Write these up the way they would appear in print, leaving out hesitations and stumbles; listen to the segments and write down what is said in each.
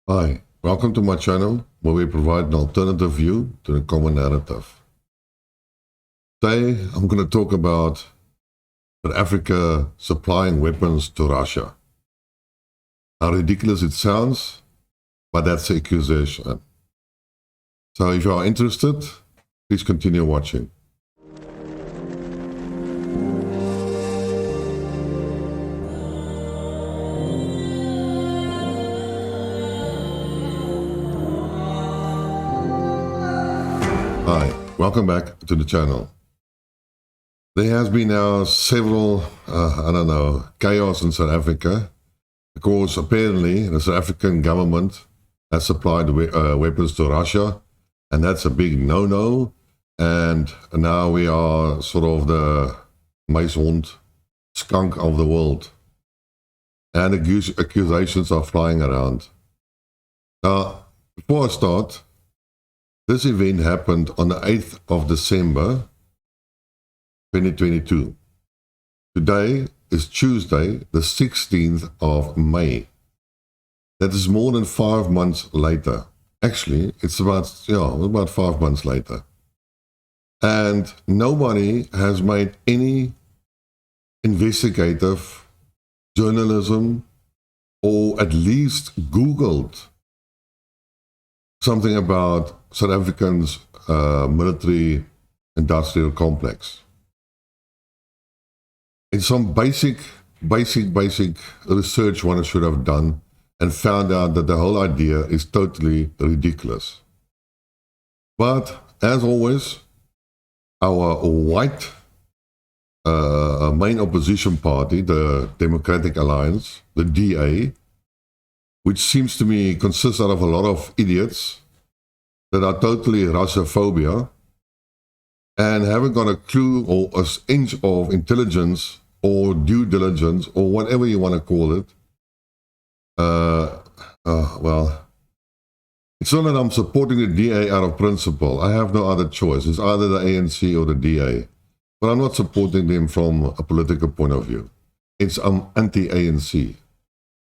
Hi, welcome to my channel where we provide an alternative view to the common narrative. Today, I'm going to talk about South Africa supplying weapons to Russia. How ridiculous it sounds, but that's the accusation. So if you are interested, please continue watching. Hi, welcome back to the channel. There has been now several, chaos in South Africa because apparently the South African government has supplied weapons to Russia, and that's a big no-no. And now we are sort of the mace-horned skunk of the world. And accusations are flying around. Now, before I start, this event happened on the 8th of December, 2022. Today is Tuesday, the 16th of May. That is more than 5 months later. Actually, it's about 5 months later. And nobody has made any investigative journalism or at least Googled something about South Africa's military industrial complex. In some basic research one should have done and found out that the whole idea is totally ridiculous. But as always, our white main opposition party, the Democratic Alliance, the DA, which seems to me consists out of a lot of idiots that are totally Russophobia and haven't got a clue or an inch of intelligence or due diligence or whatever you want to call it. Well, it's not that I'm supporting the DA out of principle. I have no other choice. It's either the ANC or the DA. But I'm not supporting them from a political point of view. I'm anti-ANC,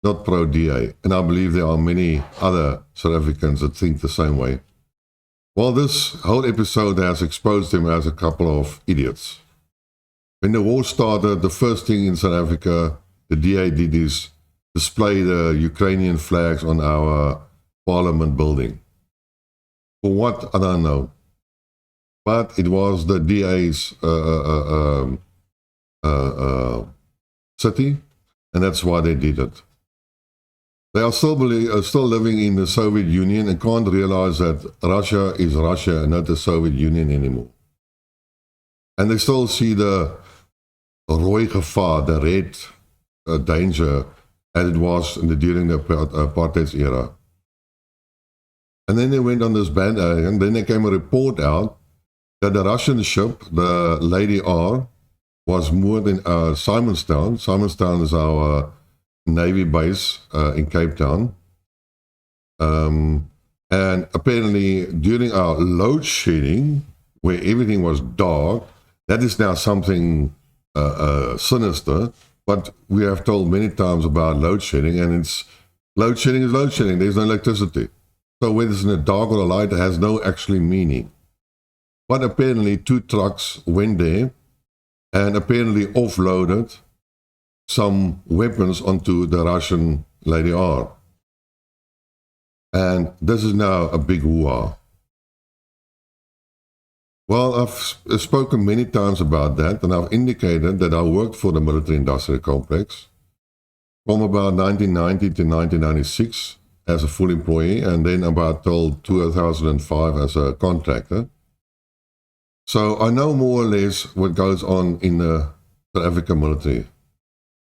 not pro-DA. And I believe there are many other South Africans that think the same way. Well, this whole episode has exposed them as a couple of idiots. When the war started, the first thing in South Africa the DA did is display the Ukrainian flags on our parliament building. For what? I don't know. But it was the DA's city, and that's why they did it. They are still living in the Soviet Union and can't realize that Russia is Russia and not the Soviet Union anymore. And they still see the rooi gevaar, the red danger, as it was during the apartheid era. And then they went on this bandwagon. Then there came a report out that the Russian ship, the Lady R, was moored in Simonstown. Simonstown is our Navy base in Cape Town. And apparently during our load shedding, where everything was dark, that is now something sinister. But we have told many times about load shedding, and load shedding is load shedding. There's no electricity. So whether it's in the dark or the light, it has no actually meaning. But apparently 2 trucks went there and apparently offloaded some weapons onto the Russian Lady R. And this is now a big hoo-ha. Well, I've spoken many times about that, and I've indicated that I worked for the military industrial complex from about 1990 to 1996 as a full employee, and then about till 2005 as a contractor. So I know more or less what goes on in the South African military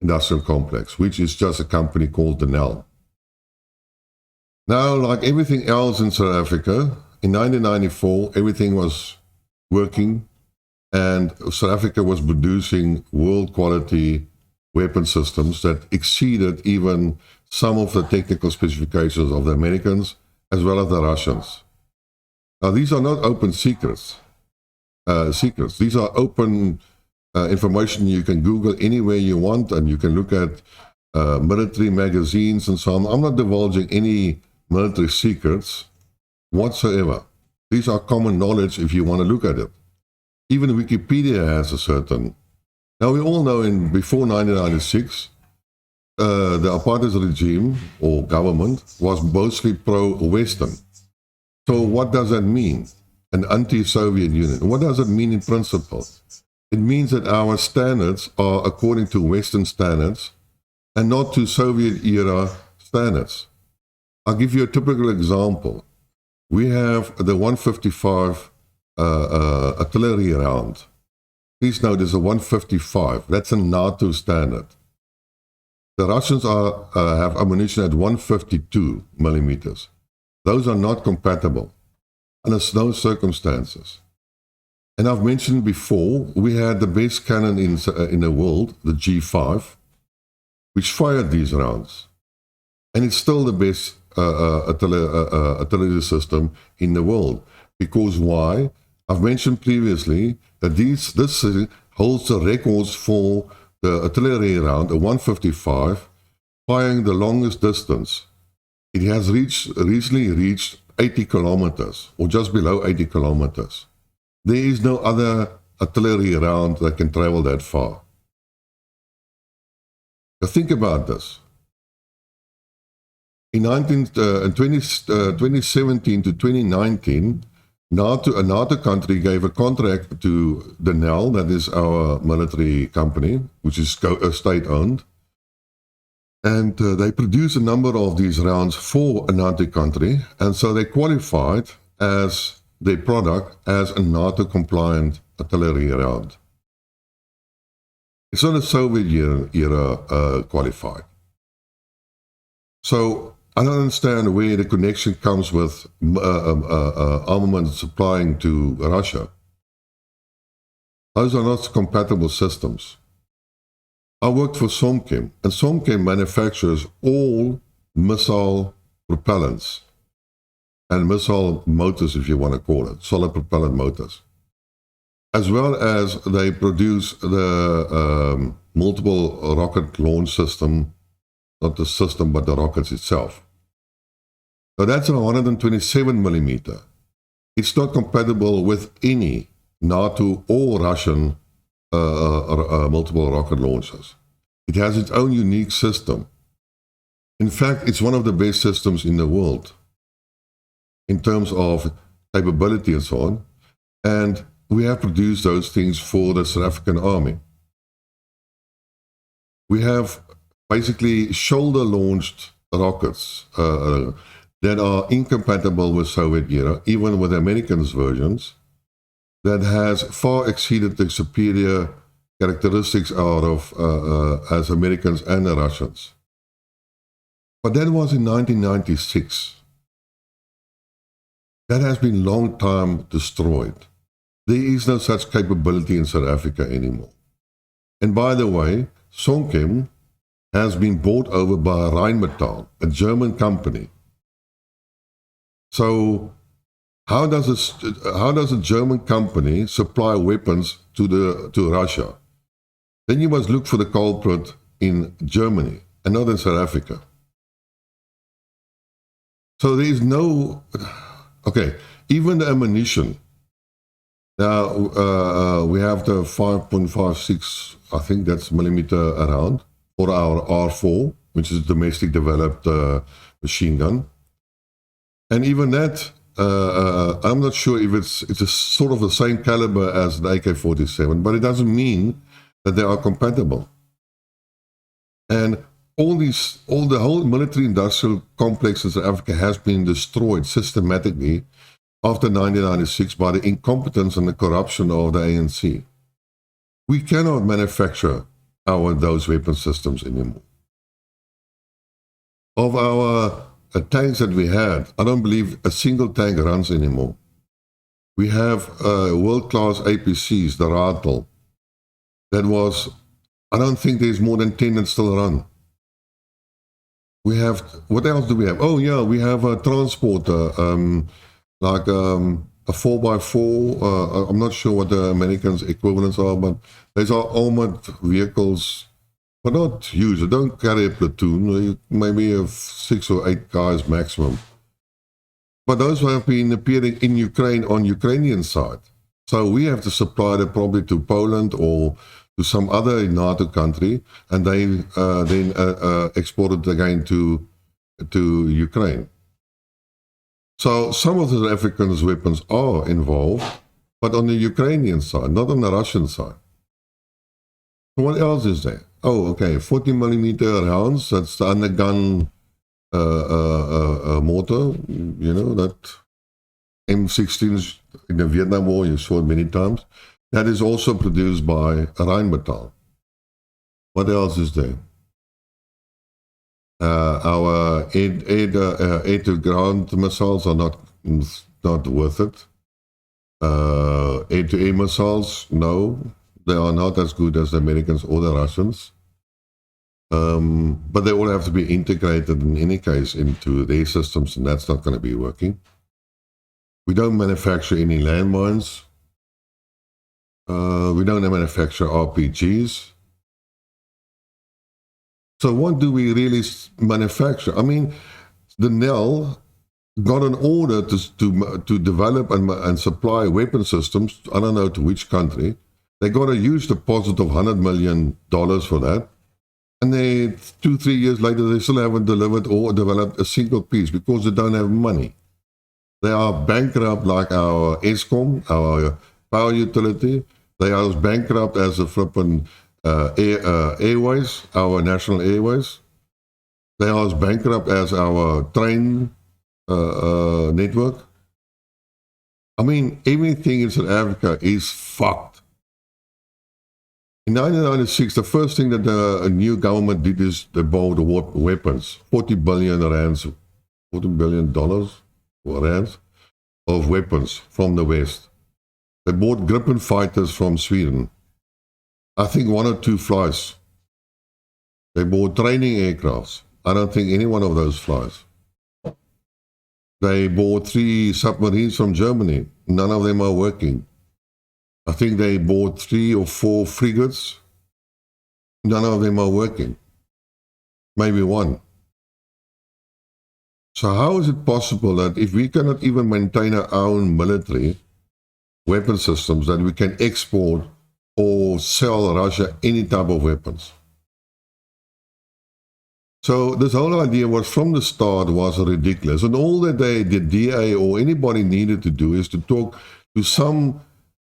industrial complex, which is just a company called Denel. Now, like everything else in South Africa, in 1994, everything was working, and South Africa was producing world quality weapon systems that exceeded even some of the technical specifications of the Americans as well as the Russians. Now, these are not open secrets. These are open information you can Google anywhere you want, and you can look at military magazines and so on. I'm not divulging any military secrets whatsoever. These are common knowledge if you want to look at it. Even Wikipedia has a certain... Now, we all know before 1996, the apartheid regime or government was mostly pro-Western. So what does that mean? An anti-Soviet Union. What does it mean in principle? It means that our standards are according to Western standards and not to Soviet-era standards. I'll give you a typical example. We have the 155 artillery round. Please note there's a 155. That's a NATO standard. The Russians have ammunition at 152 millimeters. Those are not compatible under no circumstances. And I've mentioned before, we had the best cannon in the world, the G5, which fired these rounds. And it's still the best artillery system in the world. Because why? I've mentioned previously that this holds the records for the artillery round, a 155, firing the longest distance. It has recently reached 80 kilometers, or just below 80 kilometers. There is no other artillery round that can travel that far. Now think about this. In 2017 to 2019, a NATO country gave a contract to the NEL, that is our military company, which is state-owned, and they produced a number of these rounds for a NATO country, and so they qualified as their product as a NATO-compliant artillery round. It's not a Soviet era qualified. So I don't understand where the connection comes with armament supplying to Russia. Those are not compatible systems. I worked for Somchem, and Somchem manufactures all missile propellants and missile motors, if you want to call it, solid propellant motors, as well as they produce the multiple rocket launch system, not the system, but the rockets itself. So that's a 127 millimeter. It's not compatible with any NATO or Russian multiple rocket launchers. It has its own unique system. In fact, it's one of the best systems in the world in terms of capability and so on. And we have produced those things for the South African Army. We have basically shoulder-launched rockets that are incompatible with Soviet era, even with Americans' versions, that has far exceeded the superior characteristics out of as Americans and the Russians. But that was in 1996. That has been long time destroyed. There is no such capability in South Africa anymore. And by the way, Somchem has been bought over by Rheinmetall, a German company. So how does a German company supply weapons to Russia? Then you must look for the culprit in Germany and not in South Africa. So there is no... Okay, even the ammunition. Now, we have the 5.56, I think that's millimeter around, for our R4, which is a domestic developed machine gun. And even that, I'm not sure if it's a sort of the same caliber as the AK-47, but it doesn't mean that they are compatible. And the whole military-industrial complex in South Africa has been destroyed systematically after 1996 by the incompetence and the corruption of the ANC. We cannot manufacture those weapon systems anymore. Of our tanks that we had, I don't believe a single tank runs anymore. We have world-class APCs, the Ratel. That was, I don't think there's more than 10 that still run. We have, what else do we have? Oh yeah, we have a transporter, like a 4x4. I'm not sure what the Americans' equivalents are, but these are armored vehicles, but not huge. They don't carry a platoon. Maybe have 6 or 8 guys maximum. But those have been appearing in Ukraine on Ukrainian side. So we have to supply it probably to Poland or to some other NATO country, and they then export it again to Ukraine. So some of the Africans' weapons are involved, but on the Ukrainian side, not on the Russian side. So what else is there? Oh, okay, 40 millimeter rounds, that's the undergun mortar, you know, that M16s in the Vietnam War, you saw it many times. That is also produced by Rheinmetall. What else is there? Our air-to-ground missiles are not worth it. Air-to-air missiles, no, they are not as good as the Americans or the Russians. But they all have to be integrated in any case into their systems, and that's not going to be working. We don't manufacture any landmines. We don't manufacture RPGs. So what do we really manufacture? I mean, the NEL got an order to develop and supply weapon systems, I don't know to which country. They got a huge deposit of $100 million for that. And they, 2-3 years later, they still haven't delivered or developed a single piece because they don't have money. They are bankrupt like our ESCOM, our power utility. They are as bankrupt as the flippin' airways, our national airways. They are as bankrupt as our train network. I mean, everything in South Africa is fucked. In 1996, the first thing that the new government did is they bought the weapons, 40 billion rands, $40 billion rands of weapons from the West. They bought Gripen fighters from Sweden. I think 1 or 2 flies. They bought training aircrafts. I don't think any one of those flies. They bought 3 submarines from Germany. None of them are working. I think they bought 3 or 4 frigates. None of them are working. Maybe 1. So how is it possible that if we cannot even maintain our own military weapon systems, that we can export or sell Russia any type of weapons? So this whole idea was from the start was ridiculous. And all that the DA or anybody needed to do is to talk to some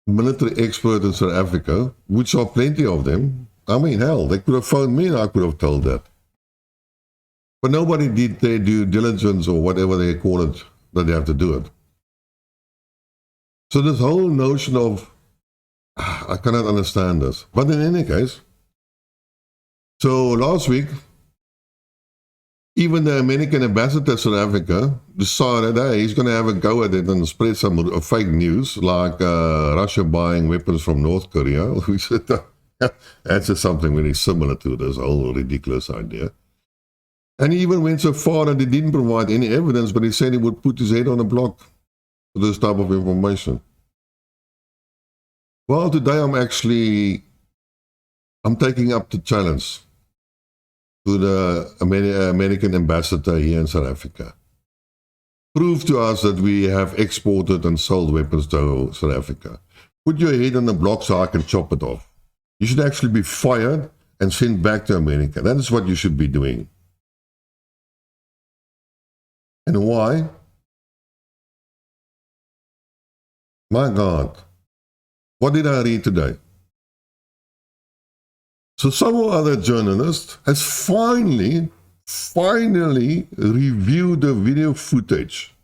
military expert in South Africa, which are plenty of them. I mean, hell, they could have phoned me and I could have told that. But nobody did their due diligence or whatever they call it, that they have to do it. So this whole notion of, I cannot understand this. But in any case, so last week, even the American ambassador to South Africa decided, hey, he's going to have a go at it and spread some fake news, like Russia buying weapons from North Korea. We said that's just something very similar to this whole ridiculous idea. And he even went so far that he didn't provide any evidence, but he said he would put his head on a block for this type of information. Well, today I'm taking up the challenge to the American ambassador here in South Africa. Prove to us that we have exported and sold weapons to South Africa. Put your head on the block so I can chop it off. You should actually be fired and sent back to America. That is what you should be doing. And why? My God. What did I read today? So some other journalist has finally reviewed the video footage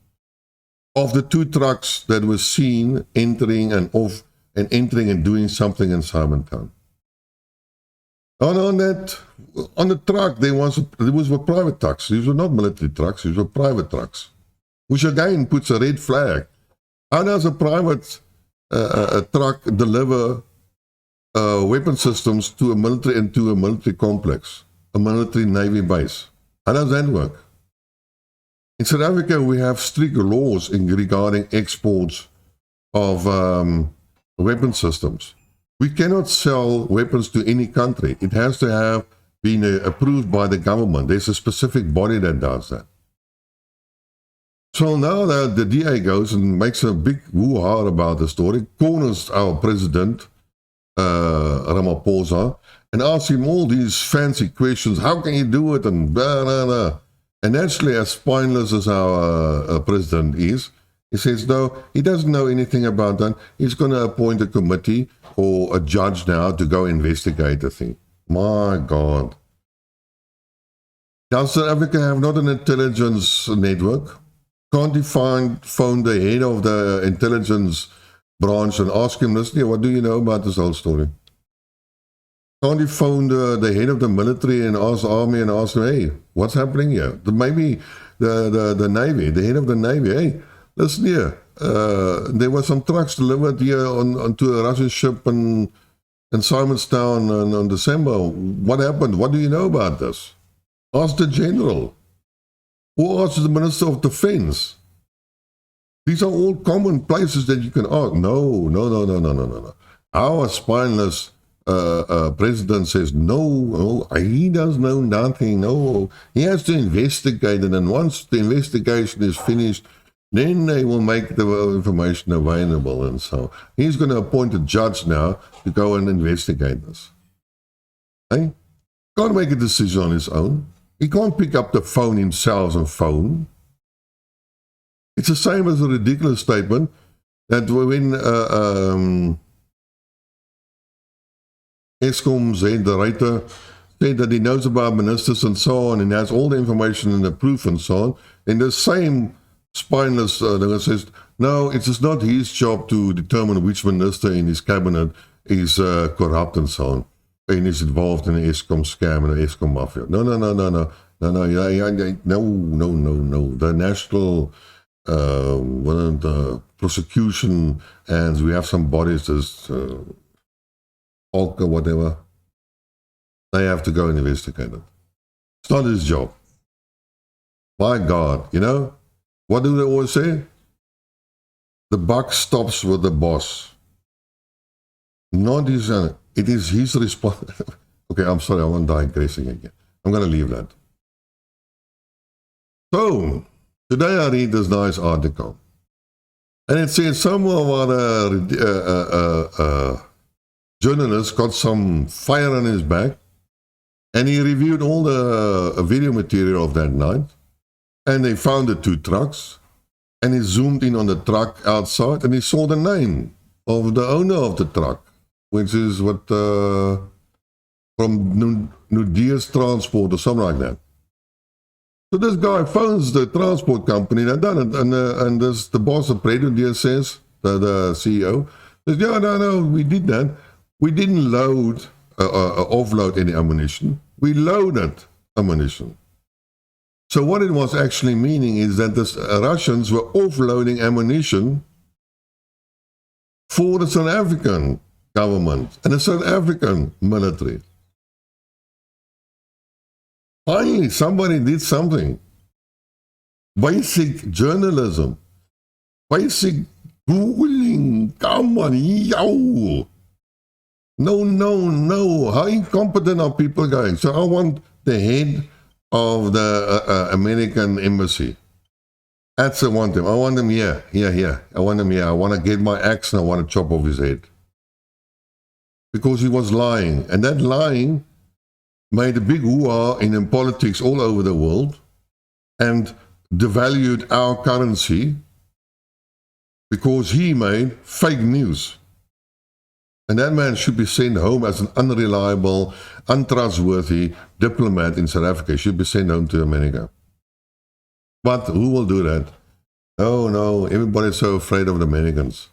of the 2 trucks that were seen entering and doing something in Simontown. And on the truck, there was private trucks. These were not military trucks, these were private trucks, which again puts a red flag. How does a private truck deliver weapon systems to a military complex, a military navy base? How does that work? In South Africa, we have strict laws regarding exports of weapon systems. We cannot sell weapons to any country. It has to have been approved by the government. There's a specific body that does that. So now the DA goes and makes a big hoo-ha about the story, corners our president, Ramaphosa, and asks him all these fancy questions. How can you do it? And blah, blah, blah. And actually, as spineless as our president is, he says, no, he doesn't know anything about that. He's going to appoint a committee or a judge now to go investigate the thing. My God. Does South Africa have not an intelligence network? Can't he phone the head of the intelligence branch and ask him, listen, what do you know about this whole story? Can't he phone the head of the military and ask the army and ask them, hey, what's happening here? Maybe the Navy, the head of the Navy, hey, listen here, there were some trucks delivered here onto a Russian ship in Simonstown on December. What happened? What do you know about this? Ask the general. Or ask the Minister of Defense. These are all common places that you can ask. No. Our spineless president says, no, he does know nothing. No, he has to investigate it. And once the investigation is finished, then they will make the information available. And so he's going to appoint a judge now to go and investigate this. Hey? Can't make a decision on his own. He can't pick up the phone himself and phone. It's the same as a ridiculous statement that when Eskom's head, the writer, said that he knows about ministers and so on and has all the information and the proof and so on, and the same spineless says, no, it is not his job to determine which minister in his cabinet is corrupt and so on, and is involved in the Eskom scam and the Eskom mafia. No. The national the prosecution, and we have some bodies as Alka, whatever, they have to go and investigate it. It's not his job. My God, what do they always say? The buck stops with the boss. Not his, it is his responsibility. Okay, I'm sorry, I'm digressing again. I'm going to leave that. So, today I read this nice article. And it says some of our journalist got some fire on his back, and he reviewed all the video material of that night, and they found the 2 trucks, and he zoomed in on the truck outside, and he saw the name of the owner of the truck, which is what from Nudia's Transport or something like that. So this guy phones the transport company and done it, and this, the boss of Nudia says, the CEO, says, yeah, no, we did that. We didn't load, offload any ammunition. We loaded ammunition. So what it was actually meaning is that the Russians were offloading ammunition for the South African government and the South African military. Finally, somebody did something. Basic journalism. Basic Googling. Come on, yo. No. How incompetent are people going? So I want the head of the American embassy. That's the one thing. I want him here. I want him here. I want to get my axe and I want to chop off his head. Because he was lying. And that lying made a big hoo-ha in politics all over the world and devalued our currency because he made fake news. And that man should be sent home as an unreliable, untrustworthy diplomat in South Africa. He should be sent home to America. But who will do that? Oh no, everybody's so afraid of the Americans.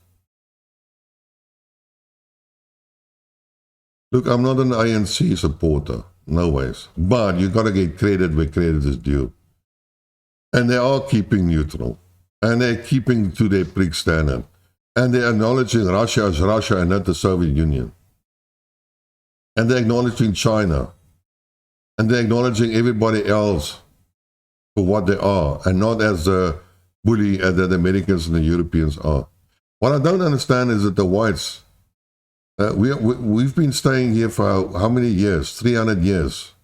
Look, I'm not an ANC supporter, no ways. But you got to get credit where credit is due. And they are keeping neutral. And they're keeping to their prick standard. And they're acknowledging Russia as Russia and not the Soviet Union. And they're acknowledging China. And they're acknowledging everybody else for what they are, and not as the bully that the Americans and the Europeans are. What I don't understand is that the whites, we've been staying here for how many years? 300 years?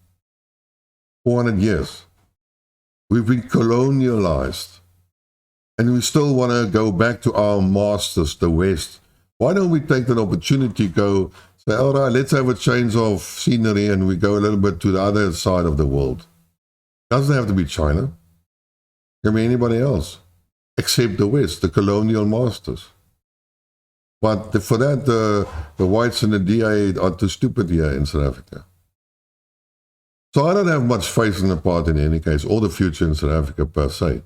400 years? We've been colonialized. and we still want to go back to our masters, the West. Why don't we take that opportunity, go say, all right, let's have a change of scenery and we go a little bit to the other side of the world. Doesn't have to be China. It can be anybody else, except the West, the colonial masters. But for that, the whites and the DA are too stupid here in South Africa. So I don't have much faith in the party in any case, or the future in South Africa per se,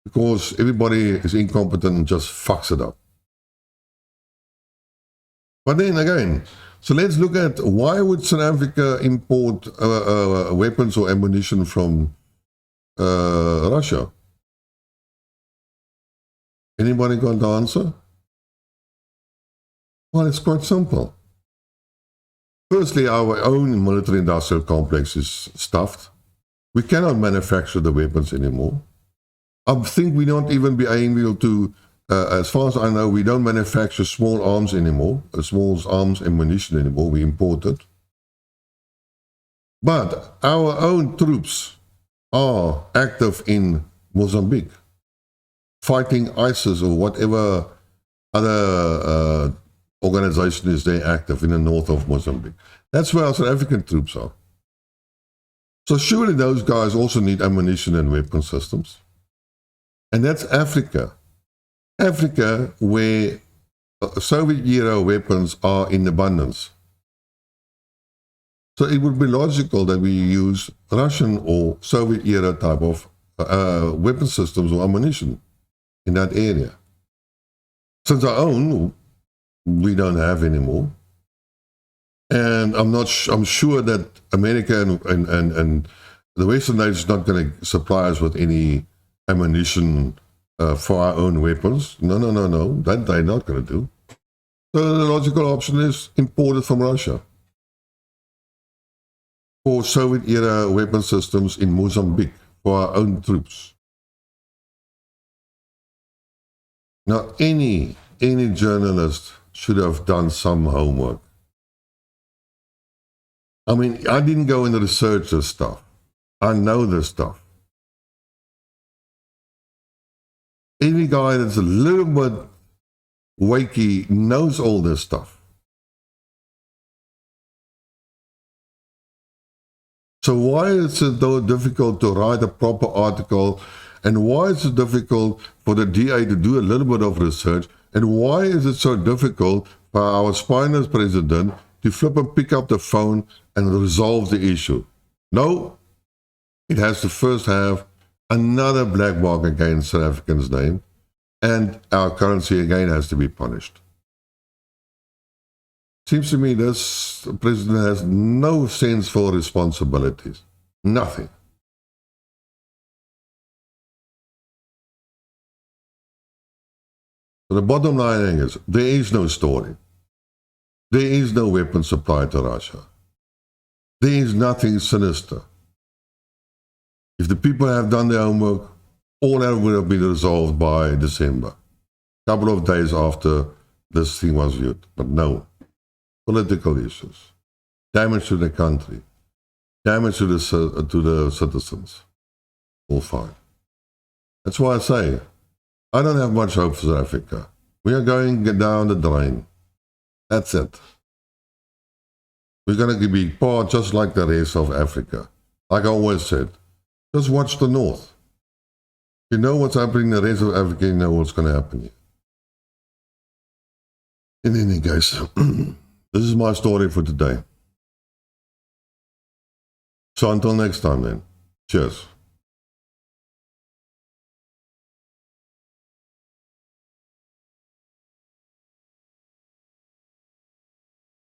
because everybody is incompetent and just fucks it up. But then again, so let's look at why would South Africa import weapons or ammunition from Russia? Anybody got the answer? Well, it's quite simple. Firstly, our own military-industrial complex is stuffed. We cannot manufacture the weapons anymore. I think we don't even be able to, as far as I know, we don't manufacture small arms anymore, small arms ammunition anymore. We import it. But our own troops are active in Mozambique, fighting ISIS or whatever other organization is there active in the north of Mozambique. That's where our South African troops are. So surely those guys also need ammunition and weapon systems. And that's Africa. Africa, where Soviet-era weapons are in abundance. So it would be logical that we use Russian or Soviet-era type of weapon systems or ammunition in that area. Since our own, we don't have anymore. And I'm sure that America and the Western nations are not going to supply us with any ammunition for our own weapons. No. That they're not going to do. So the logical option is imported from Russia. For Soviet-era weapon systems in Mozambique for our own troops. Now, any journalist should have done some homework. I mean, I didn't go and research this stuff. I know this stuff. Any guy that's a little bit wakey knows all this stuff. So why is it though difficult to write a proper article, and why is it difficult for the DA to do a little bit of research, and why is it so difficult for our spineless president to flip and pick up the phone and resolve the issue? No, it has to first have another black mark against South African's name, and our currency again has to be punished. Seems to me this president has no sense for responsibilities. Nothing. So the bottom line is, there is no story. There is no weapon supply to Russia. There is nothing sinister. If the people have done their homework, all that would have been resolved by December. A couple of days after this thing was viewed. But no. Political issues. Damage to the country. Damage to the citizens. All fine. That's why I say, I don't have much hope for South Africa. We are going down the drain. That's it. We're going to be part just like the rest of Africa. Like I always said, just watch the north. You know what's happening in the rest of Africa, you know what's going to happen here. In any case, this is my story for today. So until next time then, cheers.